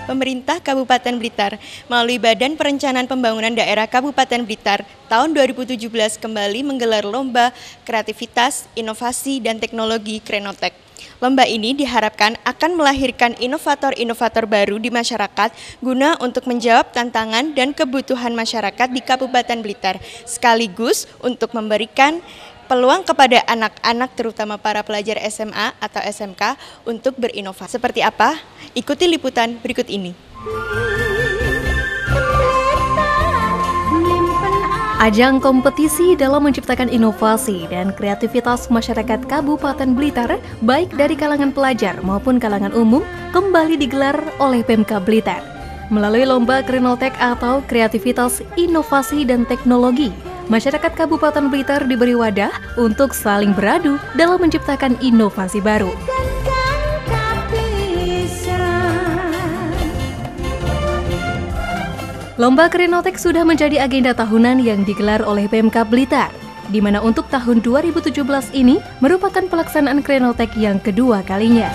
Pemerintah Kabupaten Blitar melalui Badan Perencanaan Pembangunan Daerah Kabupaten Blitar tahun 2017 kembali menggelar Lomba Kreativitas, Inovasi, dan Teknologi Krenotech. Lomba ini diharapkan akan melahirkan inovator-inovator baru di masyarakat guna untuk menjawab tantangan dan kebutuhan masyarakat di Kabupaten Blitar, sekaligus untuk memberikan peluang kepada anak-anak terutama para pelajar SMA atau SMK untuk berinovasi. Seperti apa? Ikuti liputan berikut ini. Ajang kompetisi dalam menciptakan inovasi dan kreativitas masyarakat Kabupaten Blitar, baik dari kalangan pelajar maupun kalangan umum, kembali digelar oleh Pemka Blitar. Melalui Lomba Krenotech atau Kreativitas, Inovasi, dan Teknologi, masyarakat Kabupaten Blitar diberi wadah untuk saling beradu dalam menciptakan inovasi baru. Lomba Krenotech sudah menjadi agenda tahunan yang digelar oleh Pemka Blitar, di mana untuk tahun 2017 ini merupakan pelaksanaan Krenotech yang kedua kalinya.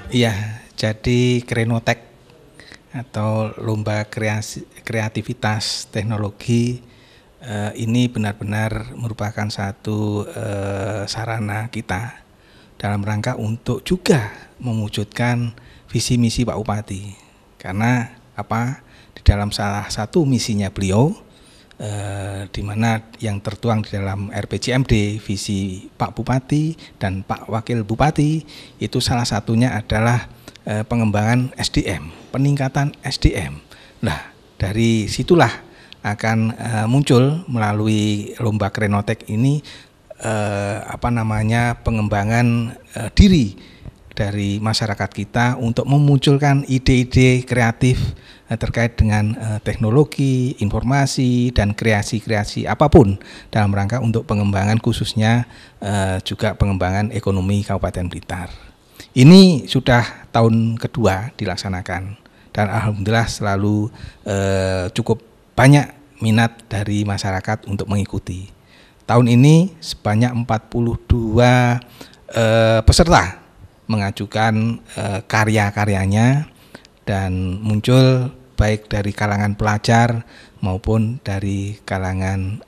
Iya, jadi Krenotech atau Lomba Kreativitas Teknologi ini benar-benar merupakan satu sarana kita dalam rangka untuk juga mewujudkan visi misi Pak Bupati. Karena apa? Di dalam salah satu misinya beliau, di mana yang tertuang di dalam RPJMD visi Pak Bupati dan Pak Wakil Bupati, itu salah satunya adalah pengembangan SDM, peningkatan SDM. Nah, dari situlah akan muncul melalui Lomba Krenotech ini pengembangan diri dari masyarakat kita untuk memunculkan ide-ide kreatif terkait dengan teknologi, informasi, dan kreasi-kreasi apapun dalam rangka untuk pengembangan khususnya juga pengembangan ekonomi Kabupaten Blitar. Ini sudah tahun kedua dilaksanakan dan alhamdulillah selalu cukup banyak minat dari masyarakat untuk mengikuti. Tahun ini sebanyak 42 peserta mengajukan karya-karyanya dan muncul baik dari kalangan pelajar maupun dari kalangan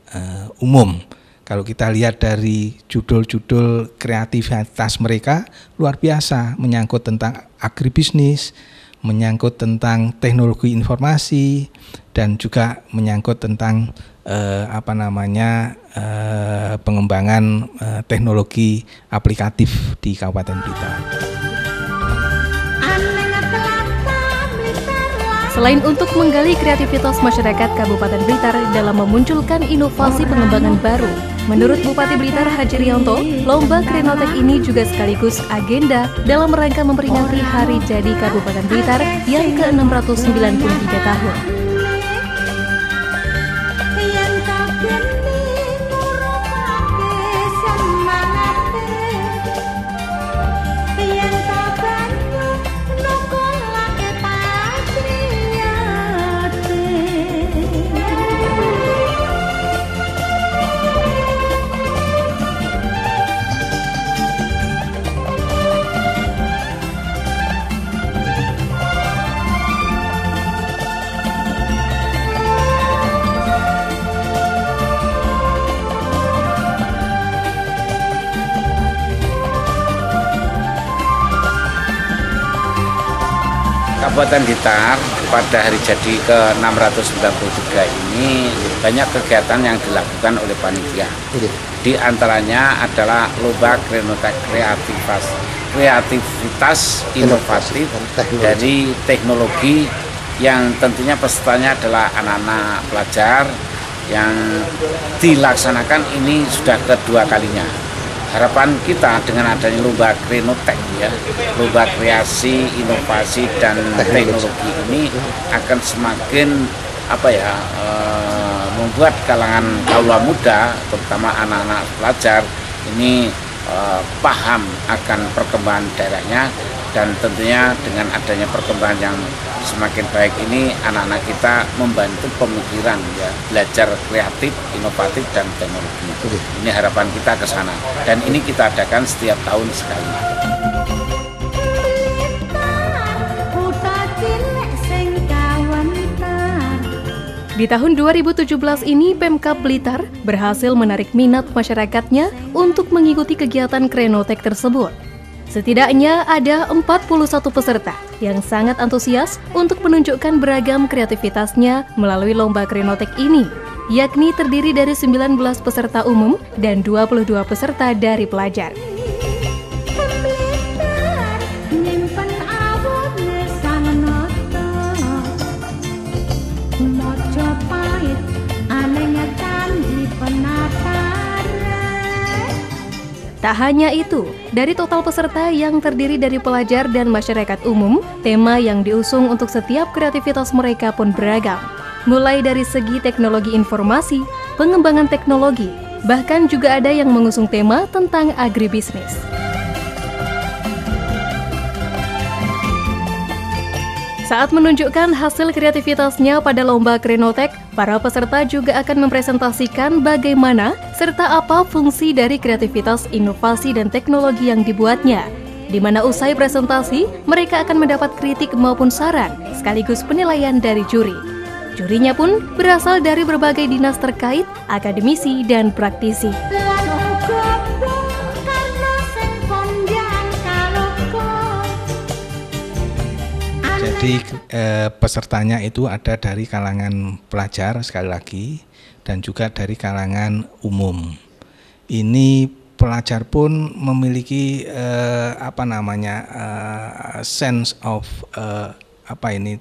umum. Kalau kita lihat dari judul-judul kreativitas mereka luar biasa, menyangkut tentang agribisnis, menyangkut tentang teknologi informasi, dan juga menyangkut tentang pengembangan teknologi aplikatif di Kabupaten Blitar. Selain untuk menggali kreativitas masyarakat Kabupaten Blitar dalam memunculkan inovasi pengembangan baru, menurut Bupati Blitar Haji Rianto, Lomba Krenotech ini juga sekaligus agenda dalam rangka memperingati Hari Jadi Kabupaten Blitar yang ke-693 tahun. Kabupaten Blitar pada hari jadi ke-693 ini banyak kegiatan yang dilakukan oleh panitia. Di antaranya adalah Lomba Krenotech Kreativitas Inovatif dari teknologi yang tentunya pesertanya adalah anak-anak pelajar yang dilaksanakan ini sudah kedua kalinya. Harapan kita dengan adanya Lomba Krenotech, Lomba Kreasi, Inovasi, dan Teknologi ini akan semakin membuat kalangan kaula muda, terutama anak-anak pelajar ini paham akan perkembangan daerahnya, dan tentunya dengan adanya perkembangan yang semakin baik ini anak-anak kita membantu pemikiran ya, belajar kreatif, inovatif dan teknologi. Ini harapan kita ke sana, dan ini kita adakan setiap tahun sekali. Di tahun 2017 ini, Pemkab Blitar berhasil menarik minat masyarakatnya untuk mengikuti kegiatan Krenotek tersebut. Setidaknya ada 41 peserta yang sangat antusias untuk menunjukkan beragam kreativitasnya melalui lomba Krenotek ini, yakni terdiri dari 19 peserta umum dan 22 peserta dari pelajar. Tak hanya itu, dari total peserta yang terdiri dari pelajar dan masyarakat umum, tema yang diusung untuk setiap kreativitas mereka pun beragam. Mulai dari segi teknologi informasi, pengembangan teknologi, bahkan juga ada yang mengusung tema tentang agribisnis. Saat menunjukkan hasil kreativitasnya pada lomba Krenotek, para peserta juga akan mempresentasikan bagaimana serta apa fungsi dari kreativitas, inovasi, dan teknologi yang dibuatnya. Di mana usai presentasi, mereka akan mendapat kritik maupun saran, sekaligus penilaian dari juri. Jurinya pun berasal dari berbagai dinas terkait, akademisi, dan praktisi. Jadi pesertanya itu ada dari kalangan pelajar sekali lagi dan juga dari kalangan umum. Ini pelajar pun memiliki sense of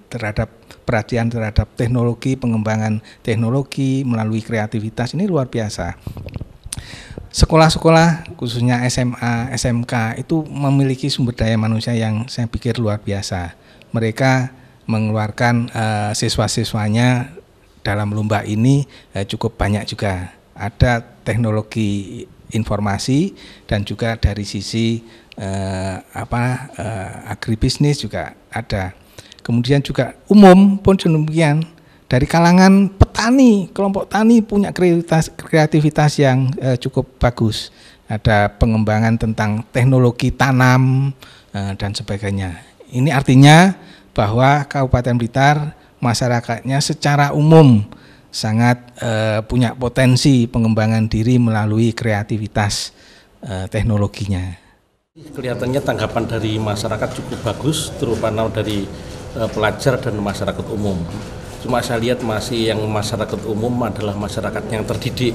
terhadap perhatian terhadap teknologi, pengembangan teknologi melalui kreativitas ini luar biasa. Sekolah-sekolah khususnya SMA, SMK itu memiliki sumber daya manusia yang saya pikir luar biasa. Mereka mengeluarkan siswa-siswanya dalam lomba ini cukup banyak juga. Ada teknologi informasi dan juga dari sisi agribisnis juga ada. Kemudian juga umum pun demikian. Dari kalangan petani, kelompok tani punya kreativitas yang cukup bagus. Ada pengembangan tentang teknologi tanam dan sebagainya. Ini artinya bahwa Kabupaten Blitar masyarakatnya secara umum sangat punya potensi pengembangan diri melalui kreativitas teknologinya. Kelihatannya tanggapan dari masyarakat cukup bagus, terutama dari pelajar dan masyarakat umum. Cuma saya lihat masih yang masyarakat umum adalah masyarakat yang terdidik,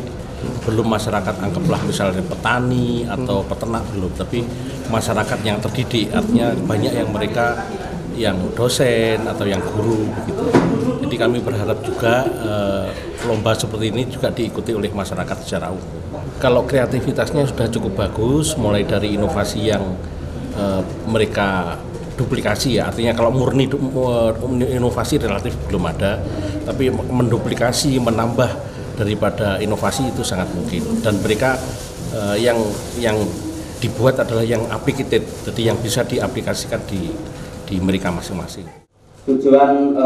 belum masyarakat anggaplah misalnya petani atau peternak belum, tapi masyarakat yang terdidik, artinya banyak yang mereka yang dosen atau yang guru begitu. Jadi kami berharap juga lomba seperti ini juga diikuti oleh masyarakat secara umum. Kalau kreativitasnya sudah cukup bagus, mulai dari inovasi yang mereka duplikasi ya, artinya kalau murni inovasi relatif belum ada, tapi menduplikasi, menambah daripada inovasi itu sangat mungkin, dan mereka yang dibuat adalah yang applicated, jadi yang bisa diaplikasikan di mereka masing-masing. Tujuan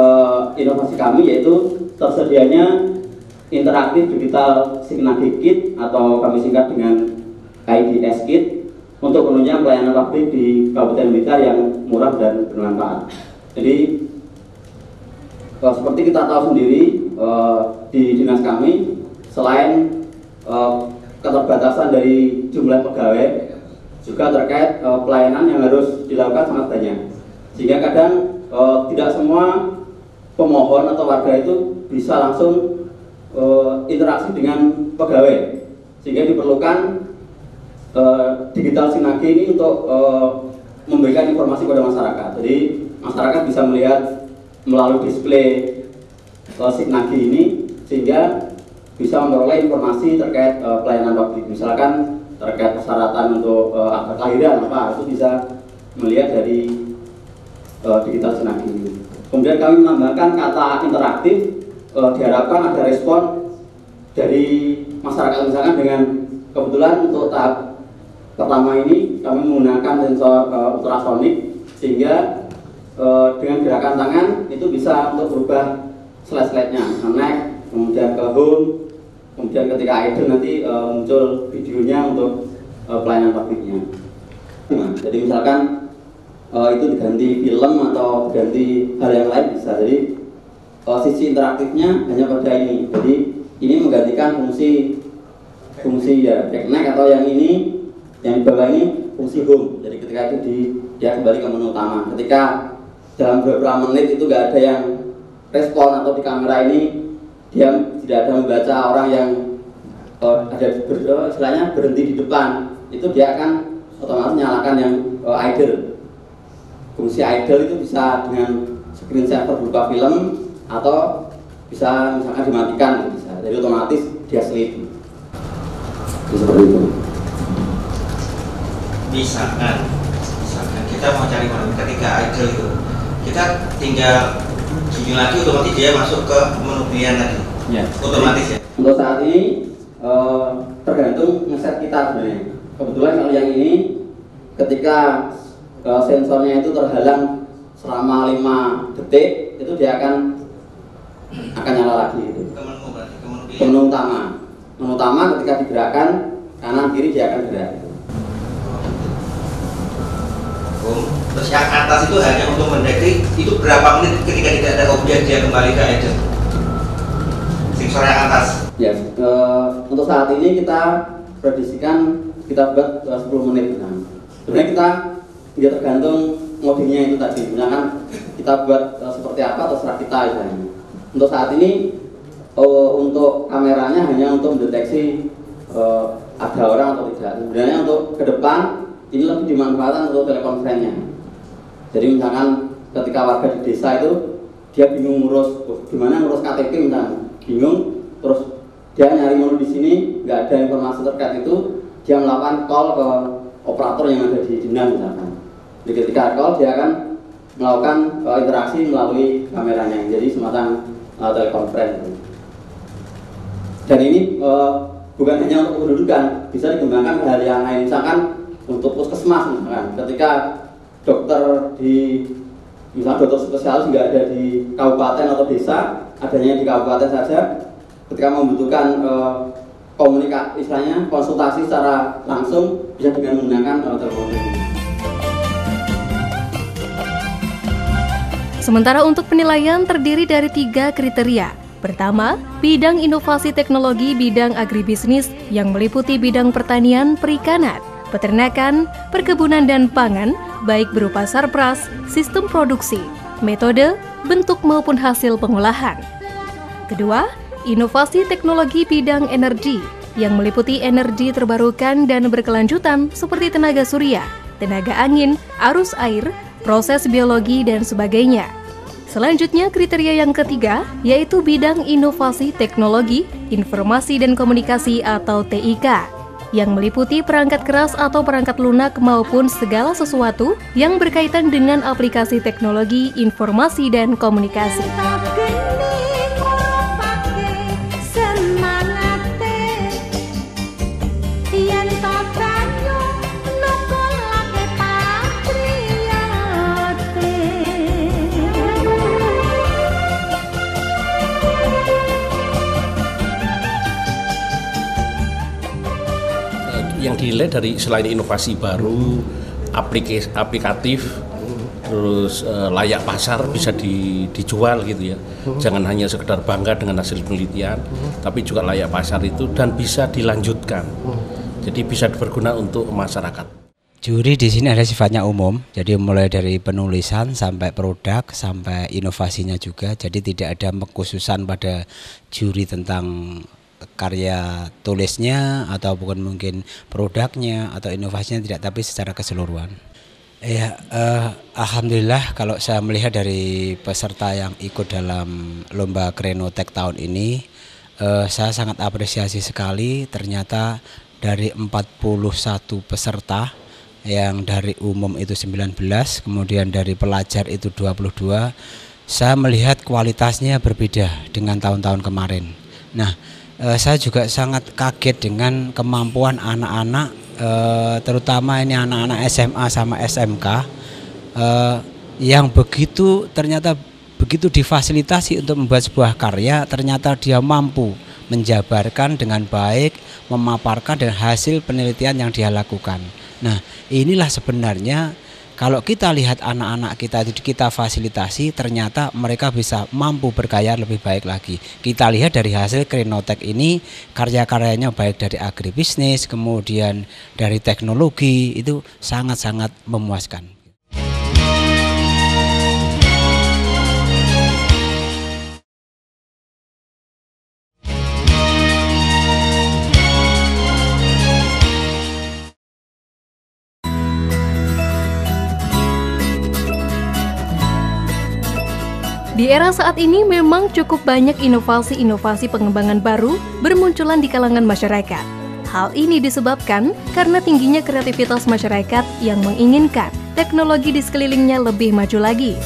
inovasi kami yaitu tersedianya interaktif digital Signage Kit atau kami singkat dengan KIDS Kit untuk menunjang pelayanan publik di Kabupaten Blitar yang murah dan bermanfaat. Jadi seperti kita tahu sendiri di dinas kami, selain keterbatasan dari jumlah pegawai, juga terkait pelayanan yang harus dilakukan sangat banyak. Sehingga kadang tidak semua pemohon atau warga itu bisa langsung interaksi dengan pegawai, sehingga diperlukan digital Signage ini untuk memberikan informasi kepada masyarakat. Jadi masyarakat bisa melihat melalui display Signage ini, sehingga bisa memperoleh informasi terkait pelayanan publik. Misalkan terkait persyaratan untuk akta kelahiran itu bisa melihat dari digital Signage ini. Kemudian kami menambahkan kata interaktif, diharapkan ada respon dari masyarakat, misalkan dengan kebetulan untuk tahap Pertama ini kami menggunakan sensor ultrasonik sehingga dengan gerakan tangan itu bisa untuk berubah slide-slide-nya, naik, kemudian ke home, kemudian ketika idle nanti muncul videonya untuk pelayanan publiknya. Nah, jadi misalkan itu diganti film atau diganti hal yang lain bisa. Jadi sisi interaktifnya hanya pada ini. Jadi ini menggantikan fungsi ya connect, atau yang ini yang di bawah ini fungsi home. Jadi ketika itu dia kembali ke menu utama. Ketika dalam beberapa menit itu nggak ada yang respon atau di kamera ini dia tidak ada membaca orang yang ada istilahnya berhenti di depan, itu dia akan otomatis nyalakan yang idle. Fungsi idle itu bisa dengan screensaver berupa film atau bisa misalkan dimatikan, bisa. Jadi otomatis dia sleep. Seperti itu. Misalkan kita mau cari orang ketika idle itu, kita tinggal gini lagi, otomatis dia masuk ke menu pilihan tadi. Ya. Otomatis ya. Untuk saat ini tergantung ngeset kita sebenarnya. Kebetulan kalau yang ini ketika sensornya itu terhalang selama 5 detik, itu dia akan nyala lagi itu. Ke menu utama. Menu utama ketika digerakkan kanan kiri dia akan gerak. Terus yang atas itu hanya untuk mendeteksi itu berapa menit ketika tidak ada objek dia kembali ke idle. Sensor yang atas. Ya, untuk saat ini kita prediksikan kita buat 10 menit. Nah, sebenarnya kita tidak tergantung modenya itu tadi. Misalkan kita buat seperti apa terserah kita misalnya. Untuk saat ini untuk kameranya hanya untuk mendeteksi ada orang atau tidak. Sebenarnya untuk ke depan ini lebih dimanfaatkan untuk telekonferensinya. Jadi misalkan ketika warga di desa itu dia bingung gimana ngurus KTP misalnya, bingung, terus dia nyari menu di sini nggak ada informasi terkait itu, dia melakukan call ke operator yang ada di dinas misalkan. Jadi ketika call dia akan melakukan interaksi melalui kameranya, jadi semacam telekonferensi. Dan ini bukan hanya untuk kependudukan, bisa dikembangkan ke hal yang lain, misalkan untuk puskesmas misalkan, ketika dokter misalnya dokter spesialis nggak ada di kabupaten atau desa, adanya di kabupaten saja, ketika membutuhkan istilahnya konsultasi secara langsung bisa dengan menggunakan telepon. Sementara untuk penilaian terdiri dari 3 kriteria. Pertama, bidang inovasi teknologi bidang agribisnis yang meliputi bidang pertanian, perikanan, peternakan, perkebunan dan pangan, baik berupa sarpras, sistem produksi, metode, bentuk maupun hasil pengolahan. Kedua, inovasi teknologi bidang energi yang meliputi energi terbarukan dan berkelanjutan seperti tenaga surya, tenaga angin, arus air, proses biologi dan sebagainya. Selanjutnya, kriteria yang ketiga yaitu bidang inovasi teknologi, informasi dan komunikasi atau TIK yang meliputi perangkat keras atau perangkat lunak maupun segala sesuatu yang berkaitan dengan aplikasi teknologi, informasi dan komunikasi. Yang dinilai dari selain inovasi baru, aplikatif, terus layak pasar, bisa dijual gitu ya. Jangan hanya sekedar bangga dengan hasil penelitian, tapi juga layak pasar itu dan bisa dilanjutkan. Jadi bisa berguna untuk masyarakat. Juri di sini ada sifatnya umum, jadi mulai dari penulisan sampai produk sampai inovasinya juga. Jadi tidak ada kekhususan pada juri tentang karya tulisnya atau bukan mungkin produknya atau inovasinya, tidak, tapi secara keseluruhan. Ya, alhamdulillah kalau saya melihat dari peserta yang ikut dalam lomba Krenotech tahun ini, saya sangat apresiasi sekali. Ternyata dari 41 peserta yang dari umum itu 19, kemudian dari pelajar itu 22, saya melihat kualitasnya berbeda dengan tahun-tahun kemarin. Nah, saya juga sangat kaget dengan kemampuan anak-anak terutama ini anak-anak SMA sama SMK yang ternyata begitu difasilitasi untuk membuat sebuah karya, ternyata dia mampu menjabarkan dengan baik, memaparkan dengan hasil penelitian yang dia lakukan. Nah, inilah sebenarnya kalau kita lihat anak-anak kita itu kita fasilitasi, ternyata mereka bisa mampu berkarya lebih baik lagi. Kita lihat dari hasil Krenotek ini, karya-karyanya baik dari agribisnis, kemudian dari teknologi, itu sangat-sangat memuaskan. Di era saat ini memang cukup banyak inovasi-inovasi pengembangan baru bermunculan di kalangan masyarakat. Hal ini disebabkan karena tingginya kreativitas masyarakat yang menginginkan teknologi di sekelilingnya lebih maju lagi.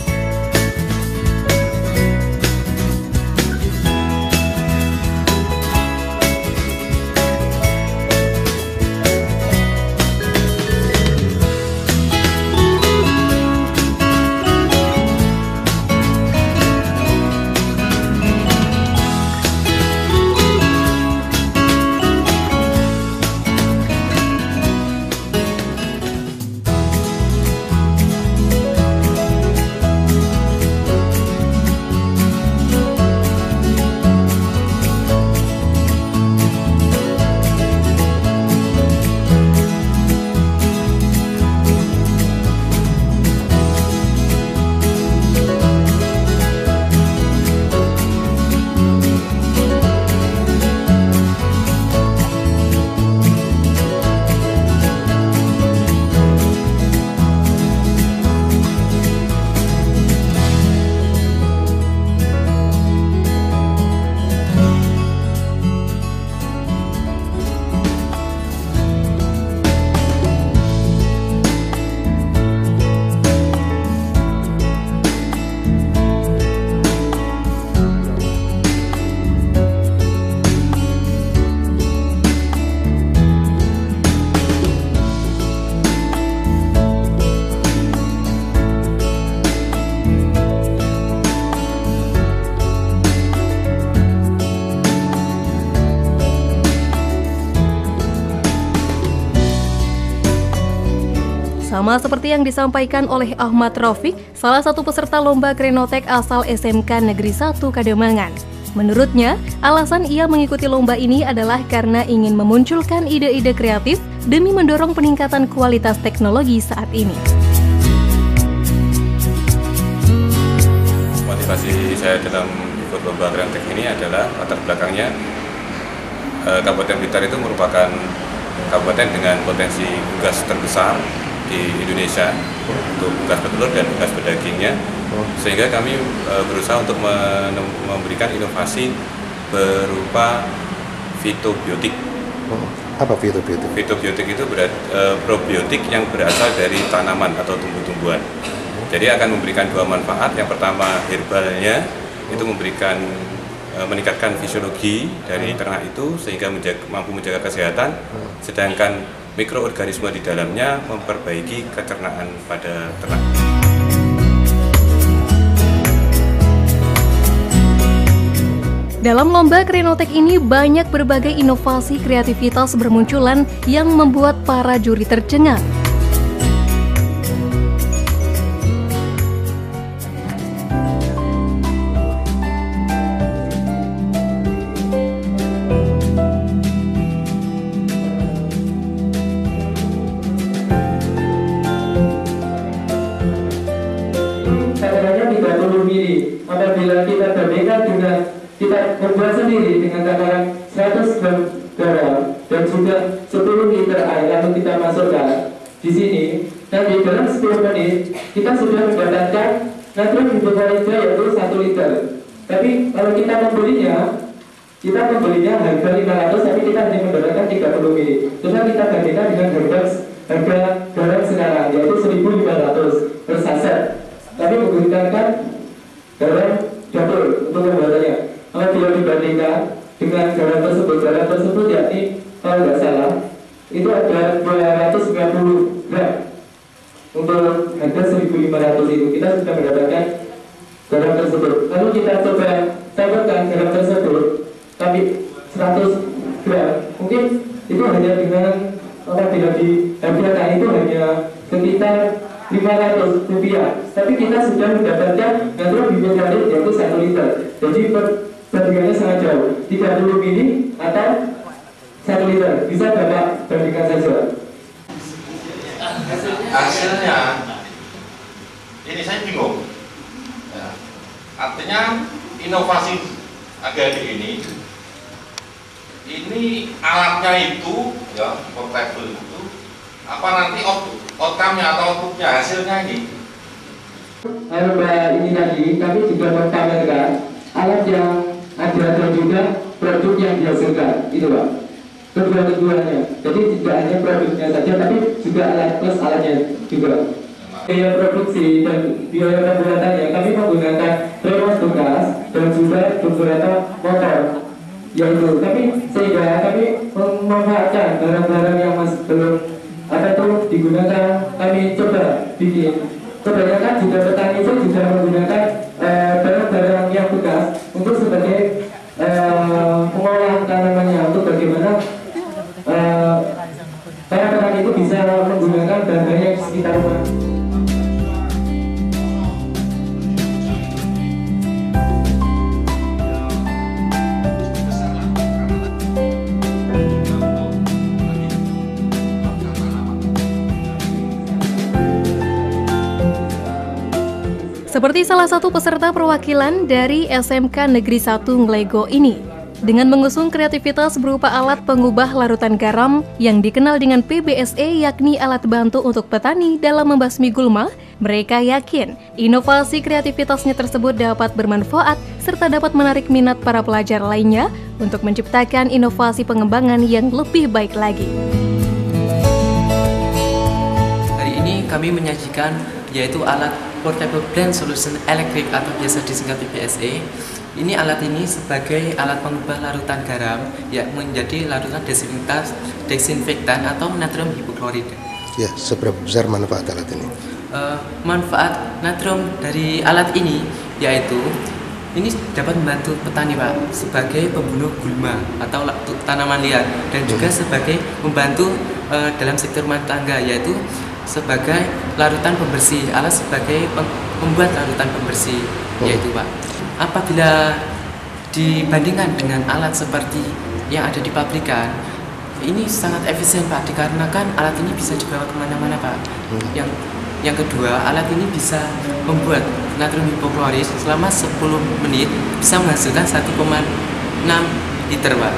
Sama seperti yang disampaikan oleh Ahmad Rafiq, salah satu peserta lomba Krenotek asal SMK Negeri 1 Kademangan. Menurutnya, alasan ia mengikuti lomba ini adalah karena ingin memunculkan ide-ide kreatif demi mendorong peningkatan kualitas teknologi saat ini. Motivasi saya dalam ikut lomba Krenotek ini adalah latar belakangnya Kabupaten Blitar itu merupakan kabupaten dengan potensi unggas terbesar di Indonesia untuk unggas petelur dan unggas pedagingnya, sehingga kami berusaha untuk memberikan inovasi berupa fitobiotik. Apa fitobiotik? Fitobiotik itu probiotik yang berasal dari tanaman atau tumbuh-tumbuhan. Jadi akan memberikan dua manfaat. Yang pertama, herbalnya itu meningkatkan fisiologi dari ternak itu sehingga mampu menjaga kesehatan, sedangkan mikroorganisme di dalamnya memperbaiki kecernaan pada ternak. Dalam lomba Krenotek ini banyak berbagai inovasi kreativitas bermunculan yang membuat para juri tercengang. Apabila kita berbeda dengan kita membuat sendiri dengan takaran 100 gram garam dan juga 10 liter air lalu kita masukkan di sini, dan di dalam 10 menit kita sudah mendapatkan natrium hipoklorid yaitu 1 liter. Tapi kalau kita membelinya harga 500, tapi kita hanya mendapatkan 30 ml. Coba kita bandingkan dengan harga garam sekarang yaitu 1.500 per saset. Tapi menggunakan garam dapur untuk pembuatannya. Kalau bila dibandingkan dengan garam tersebut yakni kalau nggak salah itu ada 2 1.500 itu kita sudah mendapatkan garam tersebut. Lalu kita coba tambahkan garam tersebut, tapi 100 gram, mungkin itu hanya dengan apabila di harga itu hanya sekitar Rp500, tapi kita sudah mendapatkan natrium bifosforit yaitu 1 liter. Jadi perbandingannya sangat jauh, 30 mili atau 1 liter. Bisa Bapak bandingkan saja. Hasilnya ini saya bingung ya. Artinya inovasi AGADI ini alatnya itu ya portable itu apa nanti outcome-nya atau output-nya hasilnya ini ini tadi kami juga memamerkan alat yang ada dan juga produk yang dihasilkan itu Pak, kedua-duanya. Jadi tidak hanya produknya saja tapi juga alat plus alatnya juga. Biaya produksi dan biaya pembuatannya kami menggunakan remas bekas dan juga beberapa motor yaitu tapi sehingga kami memanfaatkan barang-barang yang masih belum digunakan, kami coba bikin. Kebanyakan juga petani itu juga menggunakan barang-barang yang bekas untuk sebagai pengolahan tanamannya, untuk bagaimana para petani itu bisa menggunakan bahan-bahan yang di sekitar rumah. Seperti salah satu peserta perwakilan dari SMK Negeri 1 Nglego ini, dengan mengusung kreativitas berupa alat pengubah larutan garam yang dikenal dengan PBSE, yakni alat bantu untuk petani dalam membasmi gulma, mereka yakin inovasi kreativitasnya tersebut dapat bermanfaat serta dapat menarik minat para pelajar lainnya untuk menciptakan inovasi pengembangan yang lebih baik lagi. Hari ini kami menyajikan yaitu alat Portable Blend Solution Electric atau biasa disingkat PBSE. Ini alat ini sebagai alat pengubah larutan garam ya menjadi larutan desinfektan atau natrium hipoklorida. Ya, seberapa besar manfaat alat ini? Manfaat natrium dari alat ini yaitu ini dapat membantu petani Pak sebagai pembunuh gulma atau tanaman liar dan juga sebagai membantu dalam sektor rumah tangga yaitu sebagai larutan pembersih, alat sebagai membuat larutan pembersih yaitu Pak. Apabila dibandingkan dengan alat seperti yang ada di pabrikan, ini sangat efisien Pak, dikarenakan alat ini bisa dibawa kemana-mana Pak. Yang kedua, alat ini bisa membuat natrium hipoklorit selama 10 menit bisa menghasilkan 1,6 liter Pak.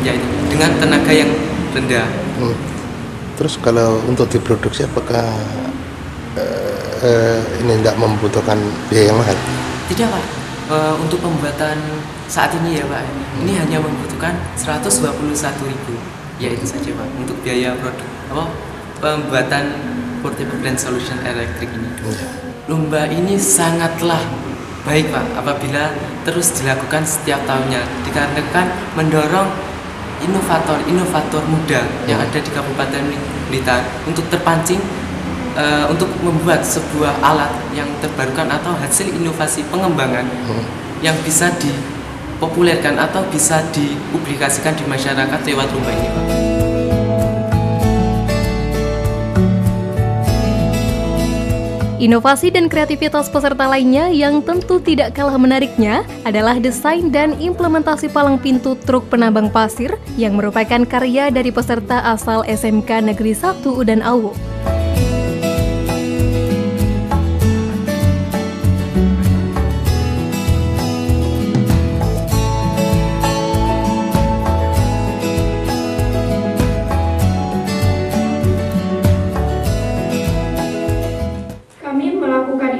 Ya, dengan tenaga yang rendah. Terus kalau untuk diproduksi apakah ini tidak membutuhkan biaya yang mahal? Tidak Pak, untuk pembuatan saat ini ya Pak, ini hanya membutuhkan 121.000, ya itu saja Pak untuk biaya produk pembuatan Portable Blend Solution Electric ini. Lomba ini sangatlah baik Pak apabila terus dilakukan setiap tahunnya, dikarenakan mendorong inovator muda yang ada di Kabupaten Blitar untuk terpancing untuk membuat sebuah alat yang terbarukan atau hasil inovasi pengembangan yang bisa dipopulerkan atau bisa dipublikasikan di masyarakat lewat lomba ini Pak. Inovasi dan kreativitas peserta lainnya yang tentu tidak kalah menariknya adalah desain dan implementasi palang pintu truk penambang pasir yang merupakan karya dari peserta asal SMK Negeri 1 Udan Awu.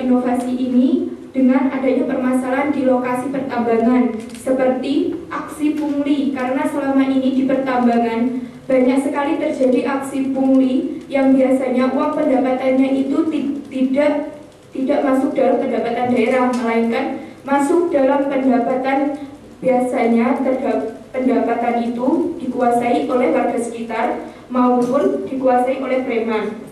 Inovasi ini dengan adanya permasalahan di lokasi pertambangan seperti aksi pungli, karena selama ini di pertambangan banyak sekali terjadi aksi pungli yang biasanya uang pendapatannya itu tidak masuk dalam pendapatan daerah, melainkan masuk dalam pendapatan, biasanya pendapatan itu dikuasai oleh warga sekitar maupun dikuasai oleh preman.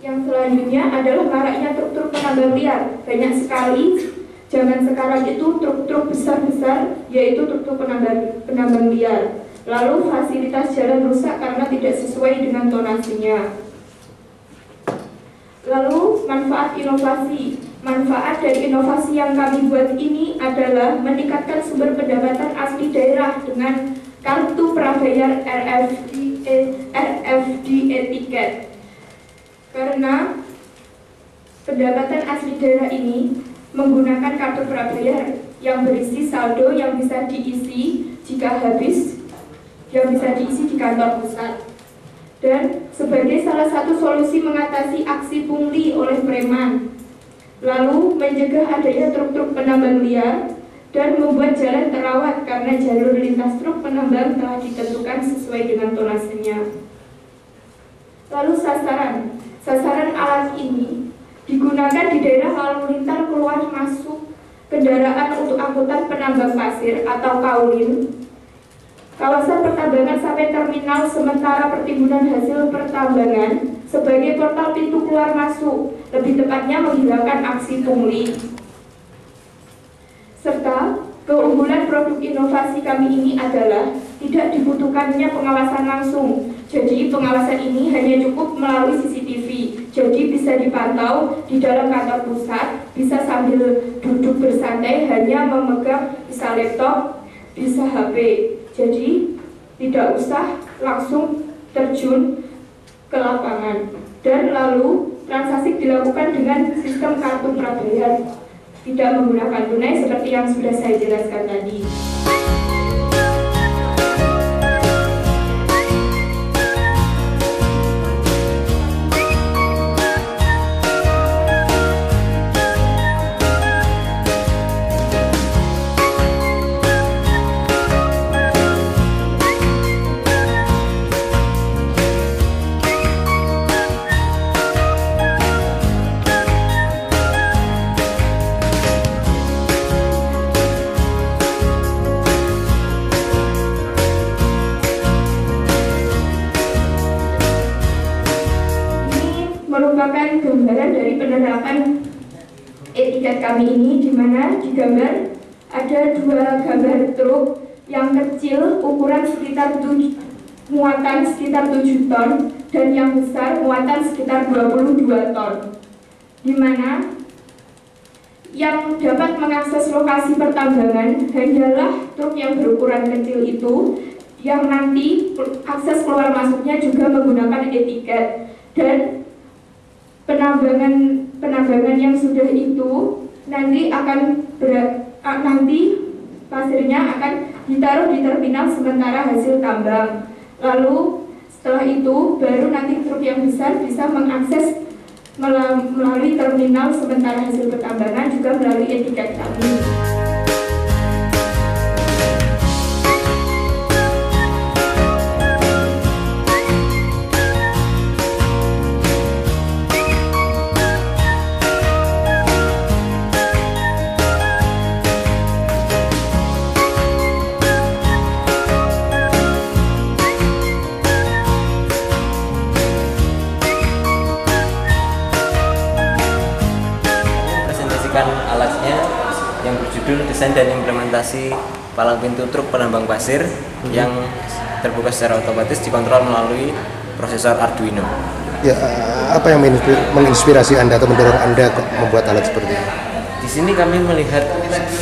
Yang selanjutnya adalah maraknya truk-truk penambang liar. Banyak sekali zaman sekarang itu truk-truk besar-besar, yaitu truk-truk penambang liar. Lalu fasilitas jalan rusak karena tidak sesuai dengan tonasinya. Lalu manfaat inovasi. Manfaat dari inovasi yang kami buat ini adalah meningkatkan sumber pendapatan asli daerah dengan kartu prabayar RFD etiket. Karena pendapatan asli daerah ini menggunakan kartu prabayar yang berisi saldo yang bisa diisi jika habis, yang bisa diisi di kantor pusat. Dan sebagai salah satu solusi mengatasi aksi pungli oleh preman, lalu mencegah adanya truk-truk penambang liar, dan membuat jalan terawat karena jalur lintas truk penambang telah ditentukan sesuai dengan tonasenya. Lalu sasaran alat ini digunakan di daerah lalu lintas keluar masuk kendaraan untuk angkutan penambang pasir atau kaulin, kawasan pertambangan sampai terminal sementara pertimbunan hasil pertambangan sebagai portal pintu keluar masuk, lebih tepatnya menghilangkan aksi pungli. Serta keunggulan produk inovasi kami ini adalah tidak dibutuhkannya pengawasan langsung. Jadi pengawasan ini hanya cukup melalui CCTV. Jadi bisa dipantau di dalam kantor pusat, bisa sambil duduk bersantai hanya memegang bisa laptop, bisa HP. Jadi tidak usah langsung terjun ke lapangan. Dan lalu transaksi dilakukan dengan sistem kartu prabayar, tidak menggunakan tunai seperti yang sudah saya jelaskan tadi. Merupakan gambaran dari penerapan etiket kami ini, di mana di gambar ada dua gambar truk yang kecil ukuran sekitar muatan sekitar 7 ton dan yang besar muatan sekitar 22 ton, di mana yang dapat mengakses lokasi pertambangan hanyalah truk yang berukuran kecil itu, yang nanti akses keluar masuknya juga menggunakan etiket. Dan penambangan yang sudah itu nanti nanti pasirnya akan ditaruh di terminal sementara hasil tambang. Lalu setelah itu baru nanti truk yang besar bisa mengakses melalui terminal sementara hasil pertambangan juga melalui etiket kami. Alatnya yang berjudul desain dan implementasi palang pintu truk penambang pasir yang terbuka secara otomatis, dikontrol melalui prosesor Arduino. Ya, apa yang menginspirasi Anda atau mendorong Anda membuat alat seperti ini? Di sini kami melihat,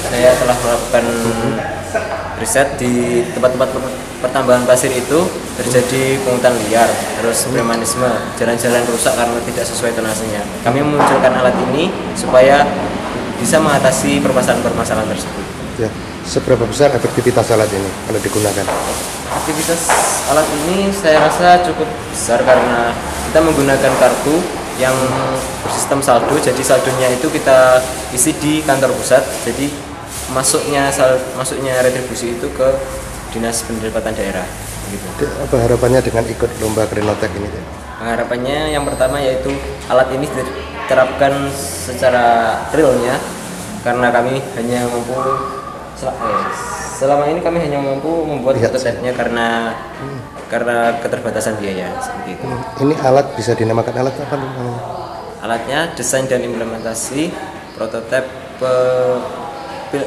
saya telah melakukan riset di tempat-tempat pertambangan pasir itu terjadi pungutan liar, terus premanisme, jalan-jalan rusak karena tidak sesuai tonasenya. Kami memunculkan alat ini supaya bisa mengatasi permasalahan-permasalahan tersebut. Ya, seberapa besar efektivitas alat ini kalau digunakan? Aktivitas alat ini saya rasa cukup besar karena kita menggunakan kartu yang bersistem saldo, jadi saldonya itu kita isi di kantor pusat, jadi masuknya retribusi itu ke Dinas Pendapatan Daerah. Gitu. Apa harapannya dengan ikut lomba Krenotek ini? Harapannya yang pertama yaitu alat ini diterapkan secara realnya, karena kami hanya mampu Selama ini kami hanya mampu membuat prototipe-nya karena keterbatasan biaya seperti itu. Ini alat bisa dinamakan alat apa? Alatnya desain dan implementasi prototipe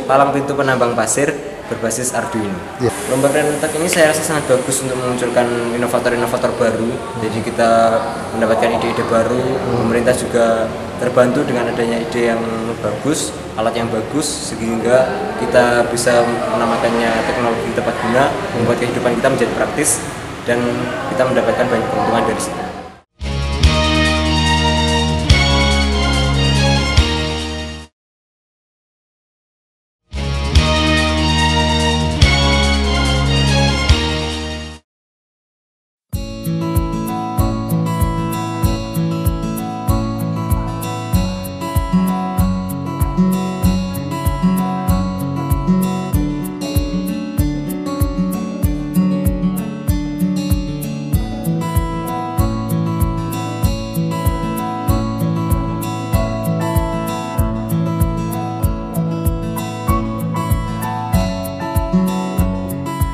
palang pintu penambang pasir berbasis Arduino. Lomba Krenotek ini saya rasa sangat bagus untuk memunculkan inovator-inovator baru. Jadi kita mendapatkan ide-ide baru. Pemerintah juga terbantu dengan adanya ide yang bagus, alat yang bagus, sehingga kita bisa menamakannya teknologi tepat guna, membuat kehidupan kita menjadi praktis dan kita mendapatkan banyak keuntungan dari situ.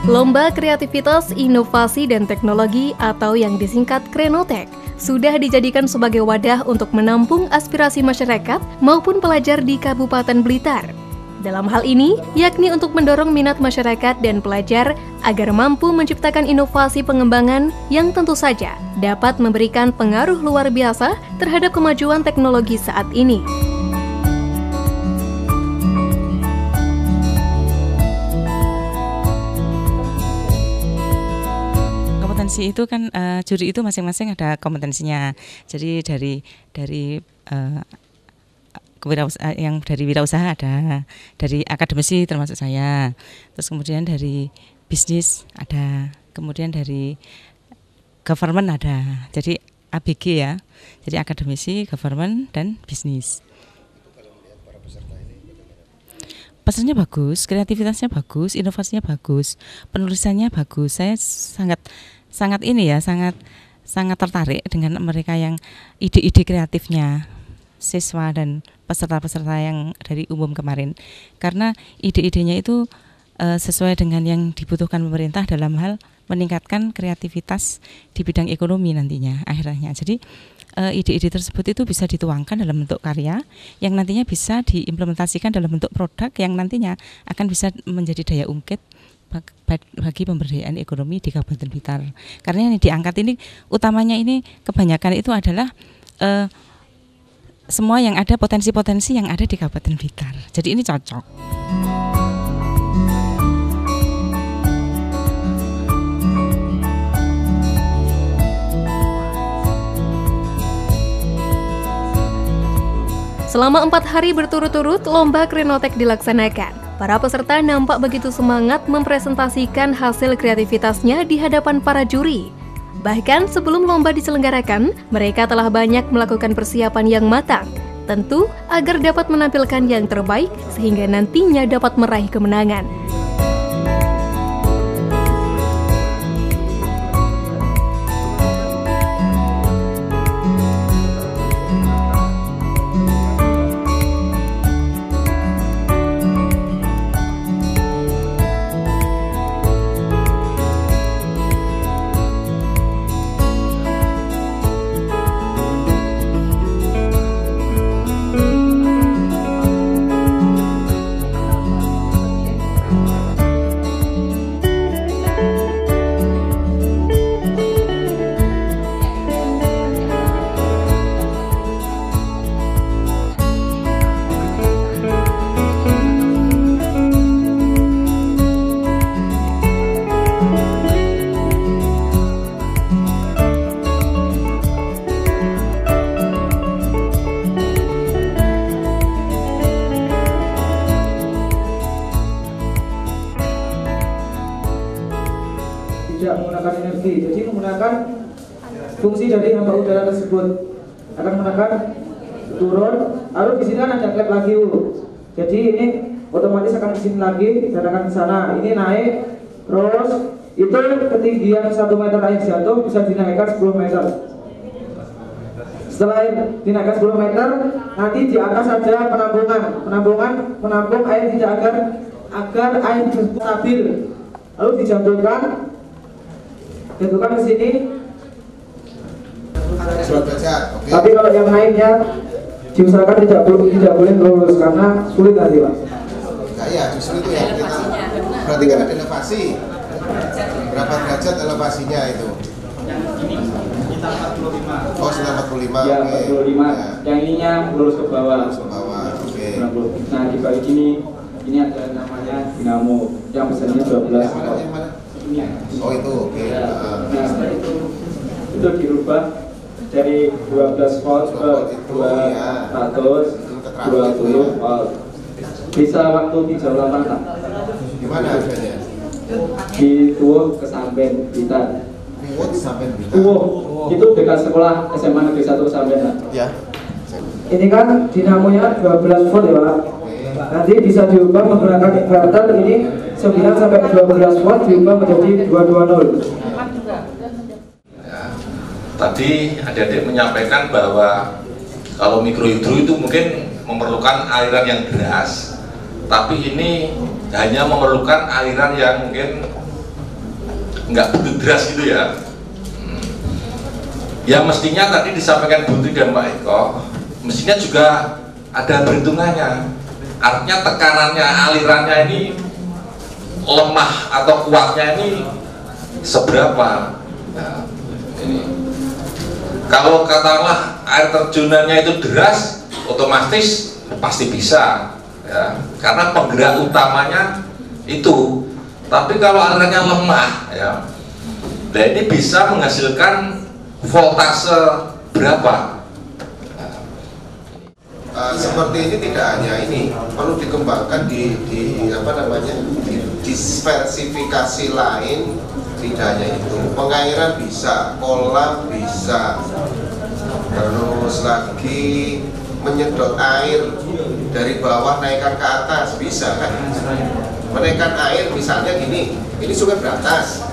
Lomba Kreativitas, Inovasi, dan Teknologi atau yang disingkat Krenotek sudah dijadikan sebagai wadah untuk menampung aspirasi masyarakat maupun pelajar di Kabupaten Blitar. Dalam hal ini, yakni untuk mendorong minat masyarakat dan pelajar agar mampu menciptakan inovasi pengembangan yang tentu saja dapat memberikan pengaruh luar biasa terhadap kemajuan teknologi saat ini. Kompetensi itu kan juri itu masing-masing ada kompetensinya. Jadi dari yang dari wirausaha ada, dari akademisi termasuk saya, terus kemudian dari bisnis ada, kemudian dari government ada. Jadi ABG ya. Jadi akademisi, government dan bisnis. Pesannya bagus, kreativitasnya bagus, inovasinya bagus, penulisannya bagus. Saya sangat tertarik dengan mereka yang ide-ide kreatifnya, siswa dan peserta-peserta yang dari umum kemarin, karena ide-idenya itu sesuai dengan yang dibutuhkan pemerintah dalam hal meningkatkan kreativitas di bidang ekonomi nantinya akhirnya. Jadi ide-ide tersebut itu bisa dituangkan dalam bentuk karya yang nantinya bisa diimplementasikan dalam bentuk produk yang nantinya akan bisa menjadi daya ungkit bagi pemberdayaan ekonomi di Kabupaten Blitar. Karena yang diangkat ini utamanya ini kebanyakan itu adalah semua yang ada potensi-potensi yang ada di Kabupaten Blitar. Jadi ini cocok. Selama 4 hari berturut-turut lomba Krenotek dilaksanakan. Para peserta nampak begitu semangat mempresentasikan hasil kreativitasnya di hadapan para juri. Bahkan sebelum lomba diselenggarakan, mereka telah banyak melakukan persiapan yang matang. Tentu agar dapat menampilkan yang terbaik sehingga nantinya dapat meraih kemenangan. Tidak menggunakan energi, jadi menggunakan fungsi dari hamba udara tersebut akan menekan turun, lalu di sini kan ada klep lagi, jadi ini otomatis akan ke sini lagi dan akan ke sana. Ini naik terus, itu ketinggian 1 meter air jatuh bisa dinaikkan 10 meter. Setelah dinaikkan 10 meter, nanti di atas ada penampungan menampung air tidak agar agar air tersebut stabil. Lalu dijatuhkan ke sini. Tapi kalau yang naiknya diusahakan tidak boleh lurus karena sulit nanti, Pak. Iya, justru itu yang kita berarti kan ada elevasi. Berapa derajat elevasinya itu? Sekitar 45. Oh, sekitar 45. Ya, okay. 45. Ya. Yang ininya lurus ke bawah. Lurus ke bawah. Oke. Okay. Nah, di balik ini ada namanya dinamo yang besarnya 12 volt. Ini. Oh, itu. Oke. Okay. Ya. Nah, setelah itu dirubah dari 12 volt ke 220 volt. Bisa waktu di Jawa Tengah. Di mana adanya? Di Tuwuh Kesamben, Blitar. Tuwuh Kesamben, Blitar. Tuwuh. Itu dekat sekolah SMA Negeri 1 Kesamben. Ya. Ini kan dinamonya 12 volt ya, Pak. Nanti bisa diubah menggunakan inverter ini 9 sampai 12 volt diubah menjadi 220. Tadi adik-adik menyampaikan bahwa kalau mikrohidro itu mungkin memerlukan aliran yang deras, tapi ini hanya memerlukan aliran yang mungkin nggak begitu deras gitu ya. Ya mestinya tadi disampaikan Bu Tri dan Pak Eko, mestinya juga ada perhitungannya. Artinya tekanannya, alirannya ini lemah atau kuatnya ini seberapa. Nah, ini. Kalau katakanlah air terjunannya itu deras, otomatis pasti bisa ya, karena penggerak utamanya itu. Tapi kalau alirannya lemah ya, nah ini bisa menghasilkan voltase berapa. Seperti ini tidak hanya ini, perlu dikembangkan di spesifikasi lain. Tidak hanya itu, pengairan bisa, kolam bisa, terus lagi menyedot air dari bawah naikkan ke atas bisa kan? Menaikkan air misalnya gini, ini sungai beratas,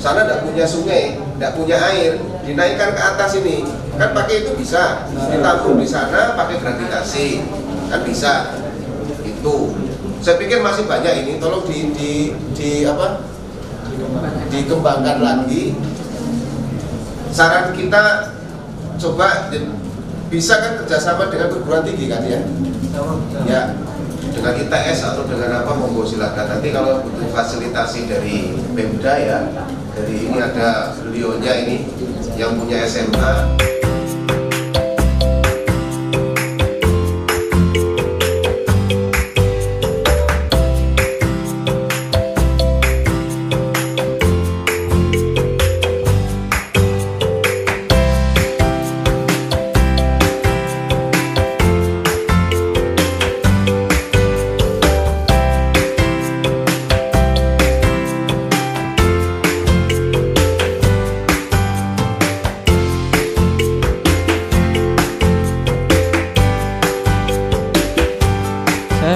sana tidak punya sungai, tidak punya air, dinaikkan ke atas ini, kan pakai itu bisa, ditampung di sana pakai gravitasi, kan bisa. Itu, saya pikir masih banyak ini, tolong dikembangkan lagi. Saran kita coba bisa kan kerjasama dengan perguruan tinggi kan ya? Ya, dengan ITS atau dengan apa monggo silakan. Nanti kalau butuh fasilitasi dari Pemda ya, dari ini ada beliaunya ini yang punya SMA.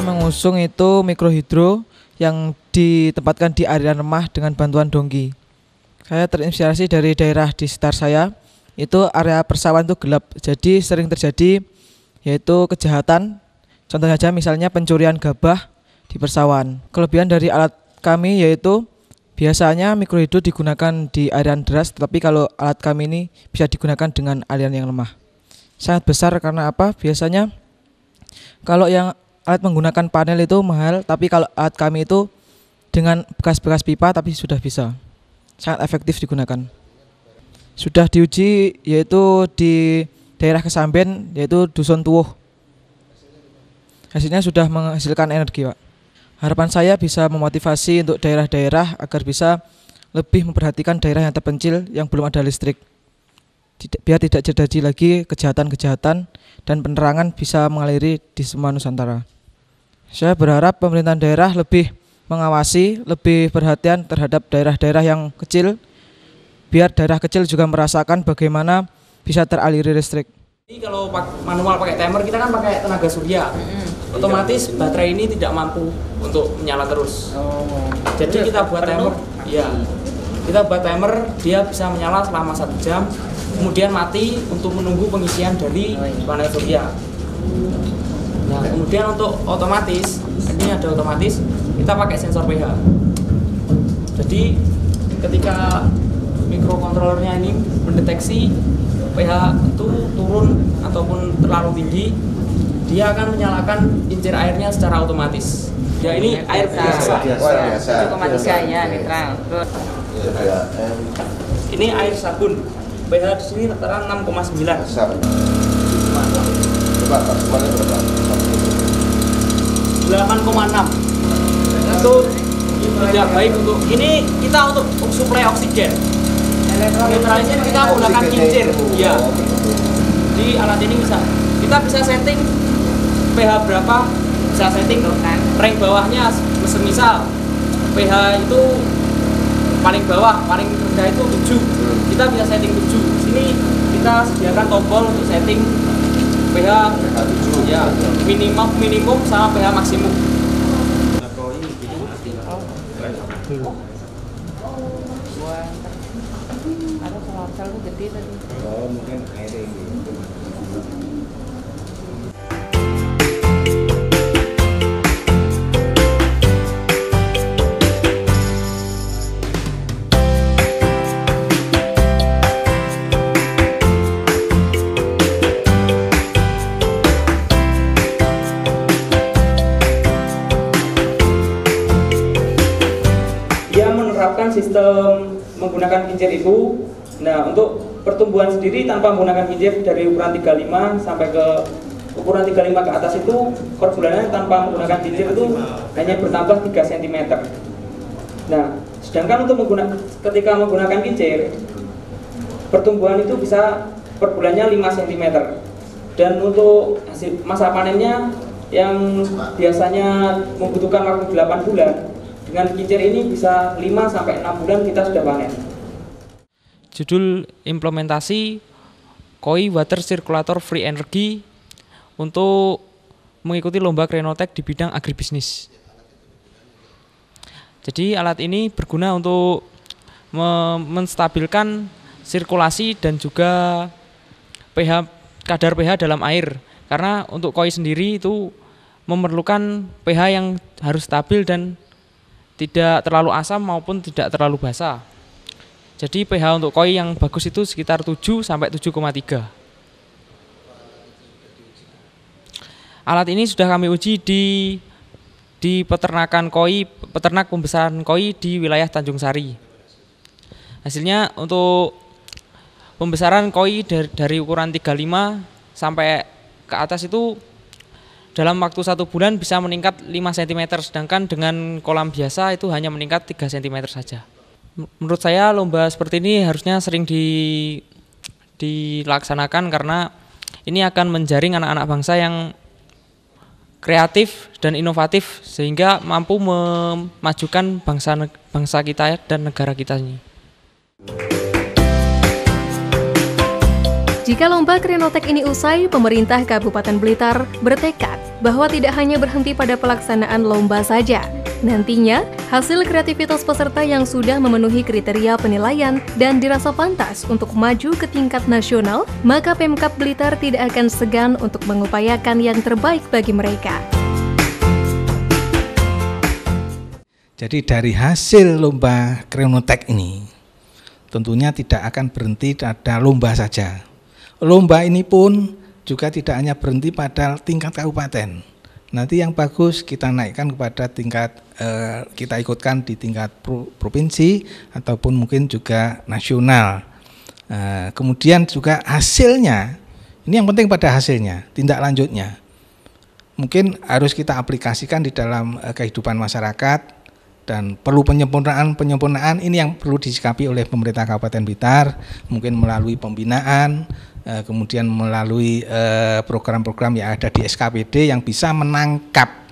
Mengusung itu mikrohidro yang ditempatkan di area remah dengan bantuan dongki. Saya terinspirasi dari daerah di sekitar saya, itu area persawahan itu gelap, jadi sering terjadi yaitu kejahatan. Contohnya saja misalnya pencurian gabah di persawahan. Kelebihan dari alat kami yaitu biasanya mikrohidro digunakan di aliran deras, tetapi kalau alat kami ini bisa digunakan dengan aliran yang lemah. Sangat besar karena apa? Biasanya kalau yang alat menggunakan panel itu mahal, tapi kalau alat kami itu dengan bekas-bekas pipa tapi sudah bisa. Sangat efektif digunakan. Sudah diuji yaitu di daerah Kesamben yaitu Dusun Tuwuh. Hasilnya sudah menghasilkan energi, Pak. Harapan saya bisa memotivasi untuk daerah-daerah agar bisa lebih memperhatikan daerah yang terpencil yang belum ada listrik. Biar tidak terjadi lagi kejahatan-kejahatan dan penerangan bisa mengaliri di semua Nusantara. Saya berharap pemerintahan daerah lebih mengawasi, lebih perhatian terhadap daerah-daerah yang kecil, biar daerah kecil juga merasakan bagaimana bisa teraliri listrik. Jadi kalau manual pakai timer kita kan pakai tenaga surya, otomatis baterai ini tidak mampu untuk menyala terus. Jadi kita buat timer, ya kita buat timer dia bisa menyala selama 1 jam. Kemudian mati untuk menunggu pengisian dari panel surya. Nah, kemudian untuk otomatis, ini ada otomatis, kita pakai sensor pH. Jadi ketika mikrokontrolernya ini mendeteksi pH itu turun ataupun terlalu tinggi, dia akan menyalakan kincir airnya secara otomatis. Ya ini air biasa. 1,3 ya netral. Ini air sabun. pH di sini rata-rata 6,9. 8,6. Itu tidak baik untuk ini, kita untuk suplai oksigen. Netralisir kita menggunakan kincir. Ya. Di alat ini kita bisa setting pH berapa, bisa setting rank bawahnya, misal pH itu paling bawah, paling rendah itu 7. Kita bisa setting 7. Sini kita sediakan tombol untuk setting pH 7 ya, minimum sama pH maksimum. Ada sel gede tadi. Oh, mungkin air ini. Sistem menggunakan kincir itu, nah untuk pertumbuhan sendiri tanpa menggunakan kincir dari ukuran 35 sampai ke ukuran 35 ke atas itu per bulannya tanpa menggunakan kincir itu hanya bertambah 3 cm. Nah, sedangkan untuk ketika menggunakan kincir, pertumbuhan itu bisa per bulannya 5 cm. Dan untuk hasil masa panennya yang biasanya membutuhkan waktu 8 bulan, dengan kincir ini bisa 5 sampai 6 bulan kita sudah panen. Judul implementasi KOI Water Circulator Free Energy untuk mengikuti lomba Krenotech di bidang agribisnis. Jadi alat ini berguna untuk menstabilkan sirkulasi dan juga kadar pH dalam air. Karena untuk KOI sendiri itu memerlukan pH yang harus stabil dan tidak terlalu asam maupun tidak terlalu basah. Jadi pH untuk KOI yang bagus itu sekitar 7 sampai 7,3. Alat ini sudah kami uji di peternakan KOI, peternak pembesaran KOI di wilayah Tanjung Sari. Hasilnya untuk pembesaran KOI dari ukuran 35 sampai ke atas itu dalam waktu 1 bulan bisa meningkat 5 cm, sedangkan dengan kolam biasa itu hanya meningkat 3 cm saja. Menurut saya lomba seperti ini harusnya sering dilaksanakan karena ini akan menjaring anak-anak bangsa yang kreatif dan inovatif sehingga mampu memajukan bangsa kita dan negara kita ini. Jika lomba Krenotech ini usai, pemerintah Kabupaten Blitar bertekad bahwa tidak hanya berhenti pada pelaksanaan lomba saja. Nantinya, hasil kreativitas peserta yang sudah memenuhi kriteria penilaian dan dirasa pantas untuk maju ke tingkat nasional, maka Pemkab Blitar tidak akan segan untuk mengupayakan yang terbaik bagi mereka. Jadi dari hasil lomba Krenotech ini, tentunya tidak akan berhenti pada lomba saja. Lomba ini pun juga tidak hanya berhenti pada tingkat kabupaten. Nanti yang bagus kita naikkan kepada tingkat, kita ikutkan di tingkat provinsi ataupun mungkin juga nasional. Kemudian juga hasilnya, ini yang penting pada hasilnya, tindak lanjutnya. Mungkin harus kita aplikasikan di dalam kehidupan masyarakat dan perlu penyempurnaan ini yang perlu disikapi oleh pemerintah Kabupaten Blitar, mungkin melalui pembinaan, kemudian melalui program-program yang ada di SKPD yang bisa menangkap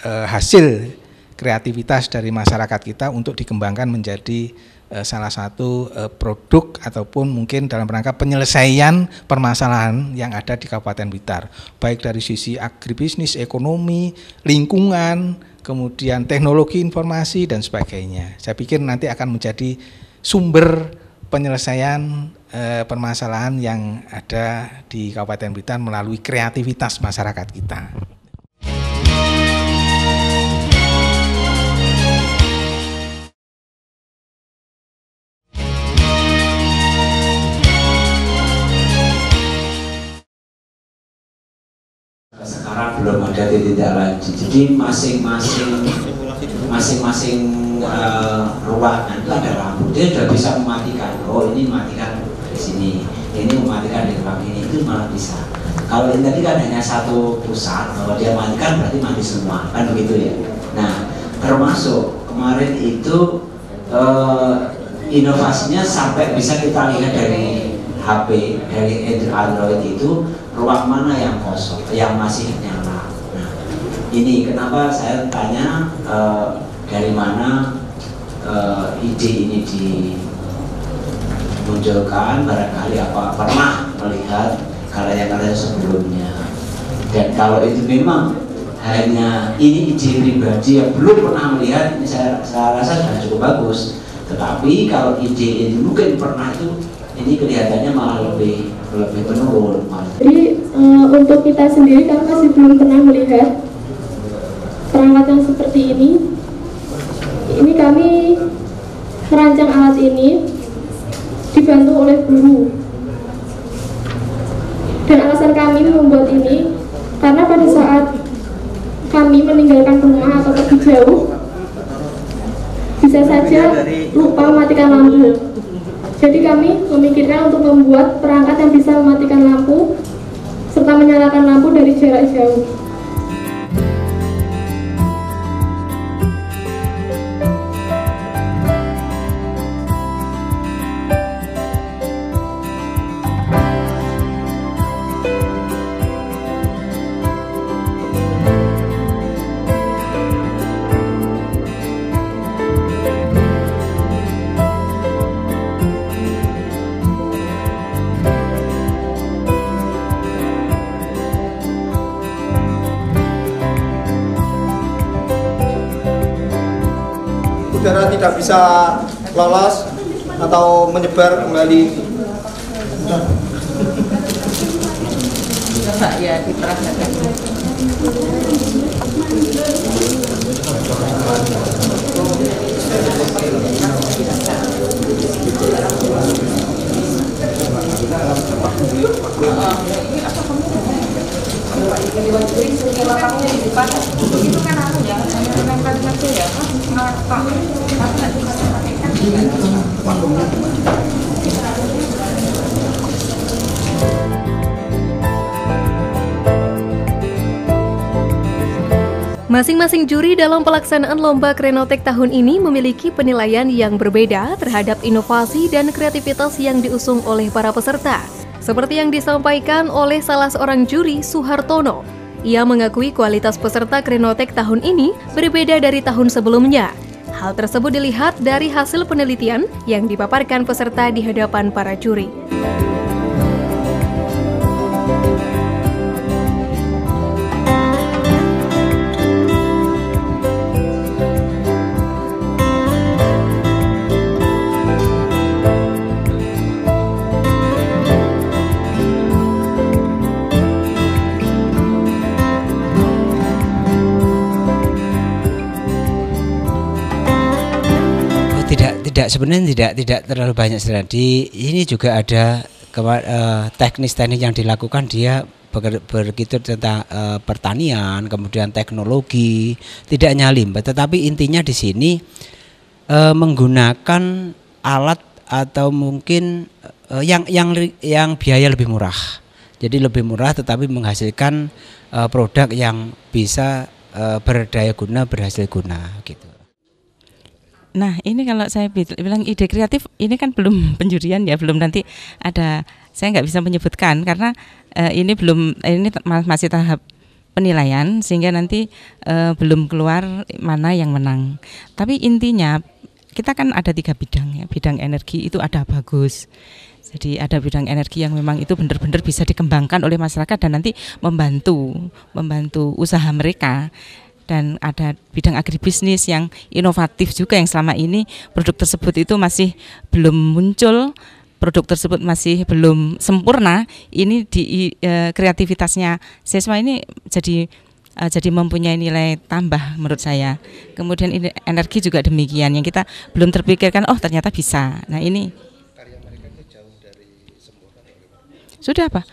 hasil kreativitas dari masyarakat kita untuk dikembangkan menjadi salah satu produk ataupun mungkin dalam rangka penyelesaian permasalahan yang ada di Kabupaten Blitar, baik dari sisi agribisnis, ekonomi, lingkungan, kemudian teknologi informasi dan sebagainya. Saya pikir nanti akan menjadi sumber penyelesaian permasalahan yang ada di Kabupaten Blitar melalui kreativitas masyarakat kita. sekarang belum ada ditindaklanjuti. Jadi masing-masing ruangan itu ada lampu, dia sudah bisa mematikan. Oh, ini mematikan di sini, ini mematikan di ruang ini, itu malah bisa. Kalau ini tadi kan hanya satu pusat, kalau dia matikan berarti mati semua, kan begitu ya. Nah, termasuk kemarin itu inovasinya sampai bisa kita lihat dari HP, dari Android itu ruang mana yang kosong, yang masih nyala. Nah, ini kenapa saya tanya dari mana ide ini dimunculkan, barangkali apa pernah melihat karya-karya sebelumnya. Dan kalau itu memang hanya ini ide pribadi yang belum pernah melihat, ini saya rasa sudah cukup bagus. Tetapi kalau ide ini mungkin pernah, itu ini kelihatannya malah lebih menurun. Jadi untuk kita sendiri kami masih belum pernah melihat perangkat yang seperti ini. Ini kami merancang alat ini dibantu oleh guru. Dan alasan kami membuat ini karena pada saat kami meninggalkan rumah atau pergi jauh, bisa saja lupa mematikan lampu. Jadi kami memikirkan untuk membuat perangkat yang bisa mematikan lampu serta menyalakan lampu dari jarak jauh. Udara tidak bisa lolos atau menyebar kembali. Coba ya dipraktekkan. Itu kan aku ya, menempel saja ya, ngetok. Masing-masing juri dalam pelaksanaan Lomba Krenotek tahun ini memiliki penilaian yang berbeda terhadap inovasi dan kreativitas yang diusung oleh para peserta. Seperti yang disampaikan oleh salah seorang juri, Suhartono. Ia mengakui kualitas peserta Krenotek tahun ini berbeda dari tahun sebelumnya. Hal tersebut dilihat dari hasil penelitian yang dipaparkan peserta di hadapan para juri. Sebenarnya tidak terlalu banyak strategi. Ini juga ada teknis-teknis yang dilakukan, dia berkitar tentang pertanian, kemudian teknologi, tidak nyalim. Tetapi intinya di sini menggunakan alat atau mungkin yang biaya lebih murah. Jadi lebih murah tetapi menghasilkan produk yang bisa berdaya guna, berhasil guna gitu. Nah, ini kalau saya bilang ide kreatif ini kan belum penjurian ya, belum nanti ada, saya nggak bisa menyebutkan karena ini masih tahap penilaian sehingga nanti belum keluar mana yang menang. Tapi intinya kita kan ada 3 bidang ya, bidang energi itu ada bagus. Jadi ada bidang energi yang memang itu benar-benar bisa dikembangkan oleh masyarakat dan nanti membantu usaha mereka. Dan ada bidang agribisnis yang inovatif juga yang selama ini produk tersebut itu masih belum muncul, produk tersebut masih belum sempurna. Ini di kreativitasnya siswa ini jadi mempunyai nilai tambah menurut saya. Kemudian energi juga demikian yang kita belum terpikirkan, oh ternyata bisa. Nah ini sudah apa?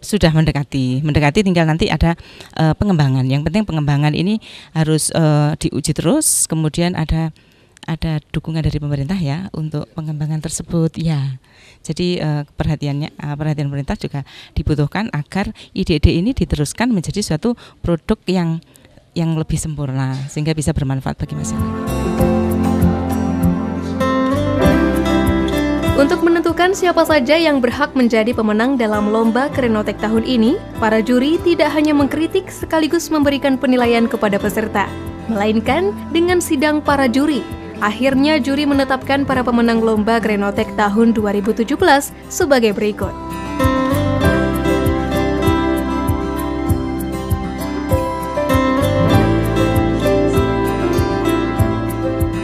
sudah mendekati tinggal nanti ada pengembangan. Yang penting pengembangan ini harus diuji terus, kemudian ada dukungan dari pemerintah ya untuk pengembangan tersebut ya. Jadi perhatian pemerintah juga dibutuhkan agar ide-ide ini diteruskan menjadi suatu produk yang lebih sempurna sehingga bisa bermanfaat bagi masyarakat. Untuk menentukan siapa saja yang berhak menjadi pemenang dalam lomba Krenotek tahun ini, para juri tidak hanya mengkritik sekaligus memberikan penilaian kepada peserta, melainkan dengan sidang para juri. Akhirnya juri menetapkan para pemenang lomba Krenotek tahun 2017 sebagai berikut.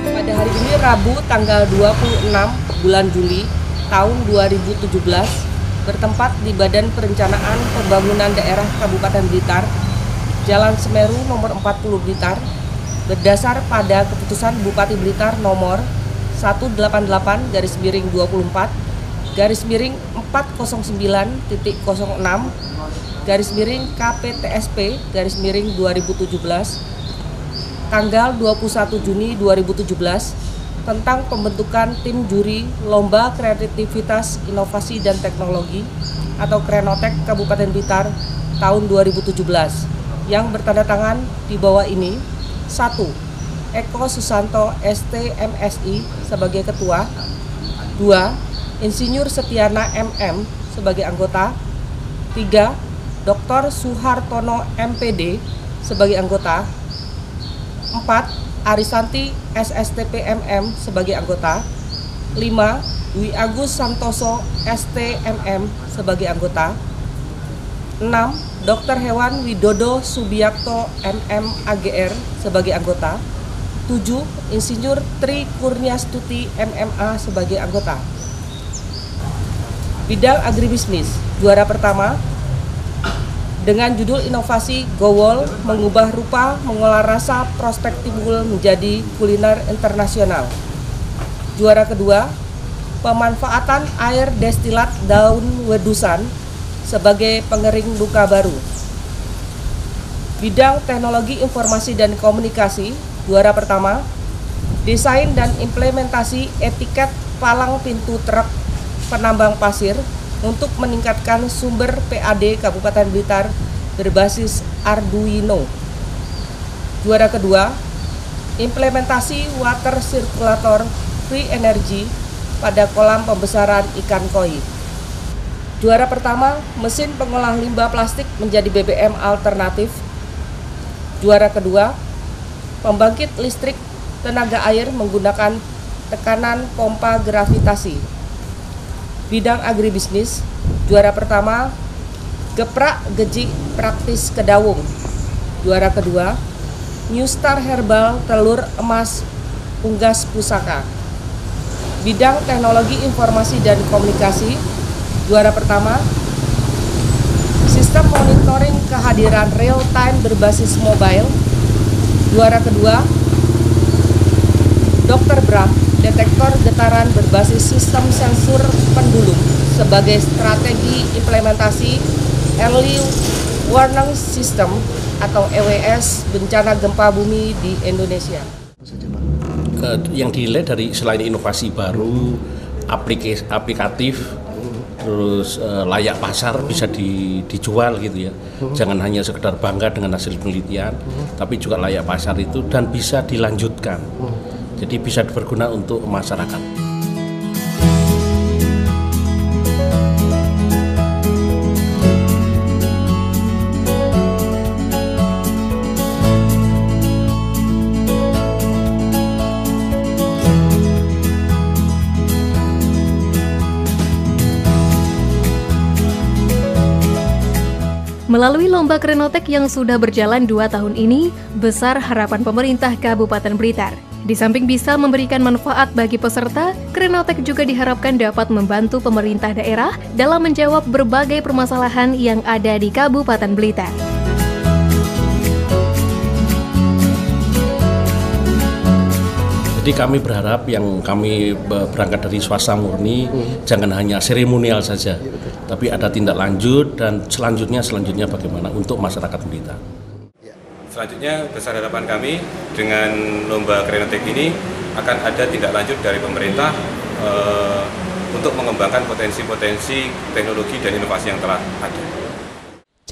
Pada hari ini Rabu tanggal 26 bulan Juli tahun 2017 bertempat di Badan Perencanaan Pembangunan Daerah Kabupaten Blitar, Jalan Semeru nomor 40 Blitar, berdasar pada keputusan Bupati Blitar nomor 188-2409.06/KPTSP/2017 tanggal 21 Juni 2017 tentang pembentukan tim juri Lomba Kreativitas, Inovasi, dan Teknologi atau Krenotek Kabupaten Blitar tahun 2017 yang bertanda tangan di bawah ini. 1. Eko Susanto ST MSI sebagai ketua. 2. Insinyur Setiana MM sebagai anggota. 3. Dr. Suhartono MPD sebagai anggota. 4. Arisanti SSTP MM sebagai anggota. 5. Dwi Agus Santoso STMM sebagai anggota. 6. Dr. Hewan Widodo Subiakto MM AGR sebagai anggota. 7. Insinyur Tri Kurniastuti MMA sebagai anggota. Bidang agribisnis, juara pertama dengan judul inovasi Gowol mengubah rupa mengolah rasa prospek timbul menjadi kuliner internasional. Juara kedua, pemanfaatan air destilat daun wedusan sebagai pengering luka baru. Bidang teknologi informasi dan komunikasi, juara pertama, desain dan implementasi etiket palang pintu truk penambang pasir untuk meningkatkan sumber PAD Kabupaten Blitar berbasis Arduino. Juara kedua, implementasi water circulator free energy pada kolam pembesaran ikan koi. Juara pertama, mesin pengolah limbah plastik menjadi BBM alternatif. Juara kedua, pembangkit listrik tenaga air menggunakan tekanan pompa gravitasi. Bidang agribisnis, juara pertama, geprak gejik praktis Kedawung. Juara kedua, New Star Herbal telur emas unggas pusaka. Bidang teknologi informasi dan komunikasi, juara pertama, sistem monitoring kehadiran real time berbasis mobile. Juara kedua, Dr. Bram, detektor getaran berbasis sistem sensor pendulum sebagai strategi implementasi Early Warning System atau EWS bencana gempa bumi di Indonesia. Yang dinilai dari selain inovasi baru, aplikatif, terus layak pasar, bisa dijual gitu ya. Jangan hanya sekedar bangga dengan hasil penelitian, tapi juga layak pasar itu dan bisa dilanjutkan. Jadi bisa berguna untuk masyarakat. Melalui lomba Krenotek yang sudah berjalan 2 tahun ini, besar harapan pemerintah Kabupaten Blitar. Di samping bisa memberikan manfaat bagi peserta, Krenotek juga diharapkan dapat membantu pemerintah daerah dalam menjawab berbagai permasalahan yang ada di Kabupaten Blitar. Jadi kami berharap yang kami berangkat dari swasta murni jangan hanya seremonial saja, tapi ada tindak lanjut dan selanjutnya bagaimana untuk masyarakat Blitar. Selanjutnya besar harapan kami dengan lomba Krenotek ini akan ada tindak lanjut dari pemerintah untuk mengembangkan potensi-potensi teknologi dan inovasi yang telah ada.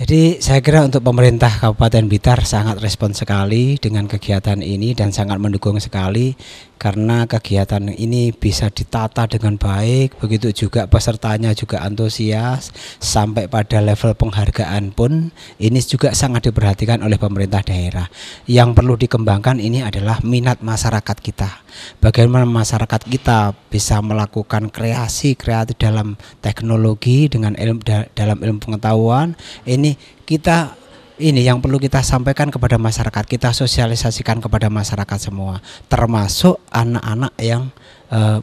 Jadi saya kira untuk pemerintah Kabupaten Blitar sangat respon sekali dengan kegiatan ini dan sangat mendukung sekali karena kegiatan ini bisa ditata dengan baik, begitu juga pesertanya juga antusias, sampai pada level penghargaan pun ini juga sangat diperhatikan oleh pemerintah daerah. Yang perlu dikembangkan ini adalah minat masyarakat kita. Bagaimana masyarakat kita bisa melakukan kreatif dalam teknologi dengan dalam ilmu pengetahuan. Ini yang perlu kita sampaikan kepada masyarakat, kita sosialisasikan kepada masyarakat semua, termasuk anak-anak yang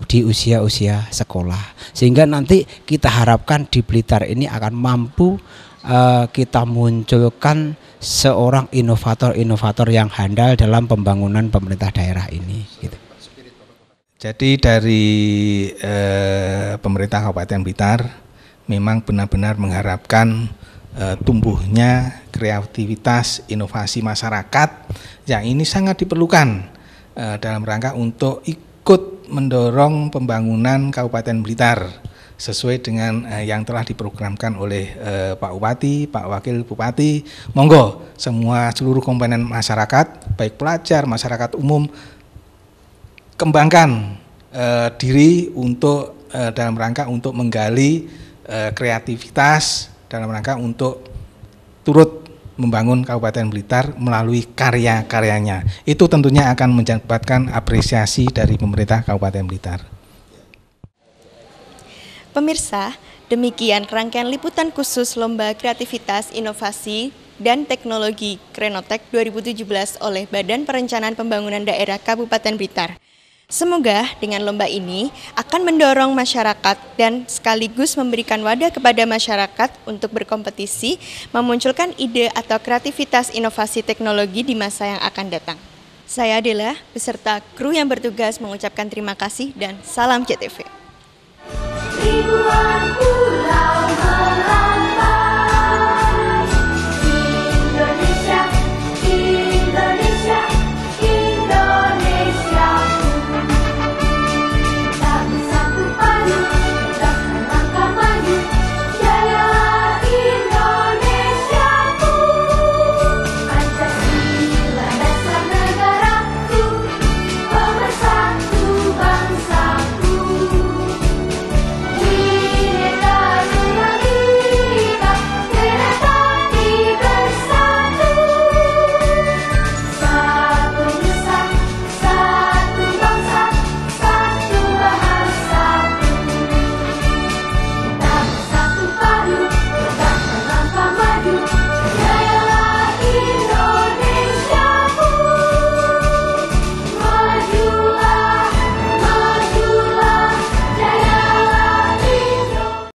di usia-usia sekolah. Sehingga nanti kita harapkan di Blitar ini akan mampu kita munculkan seorang inovator-inovator yang handal dalam pembangunan pemerintah daerah ini. Gitu. Jadi dari pemerintah Kabupaten Blitar memang benar-benar mengharapkan tumbuhnya kreativitas inovasi masyarakat yang ini sangat diperlukan dalam rangka untuk ikut mendorong pembangunan Kabupaten Blitar sesuai dengan yang telah diprogramkan oleh Pak Bupati, Pak Wakil Bupati. Monggo semua seluruh komponen masyarakat, baik pelajar, masyarakat umum, kembangkan diri untuk dalam rangka untuk menggali kreativitas dalam rangka untuk turut membangun Kabupaten Blitar melalui karya-karyanya. Itu tentunya akan mendapatkan apresiasi dari pemerintah Kabupaten Blitar. Pemirsa, demikian rangkaian liputan khusus Lomba Kreativitas Inovasi dan Teknologi Krenotek 2017 oleh Badan Perencanaan Pembangunan Daerah Kabupaten Blitar. Semoga dengan lomba ini akan mendorong masyarakat dan sekaligus memberikan wadah kepada masyarakat untuk berkompetisi, memunculkan ide atau kreativitas inovasi teknologi di masa yang akan datang. Saya Adela, beserta kru yang bertugas mengucapkan terima kasih dan salam CTV.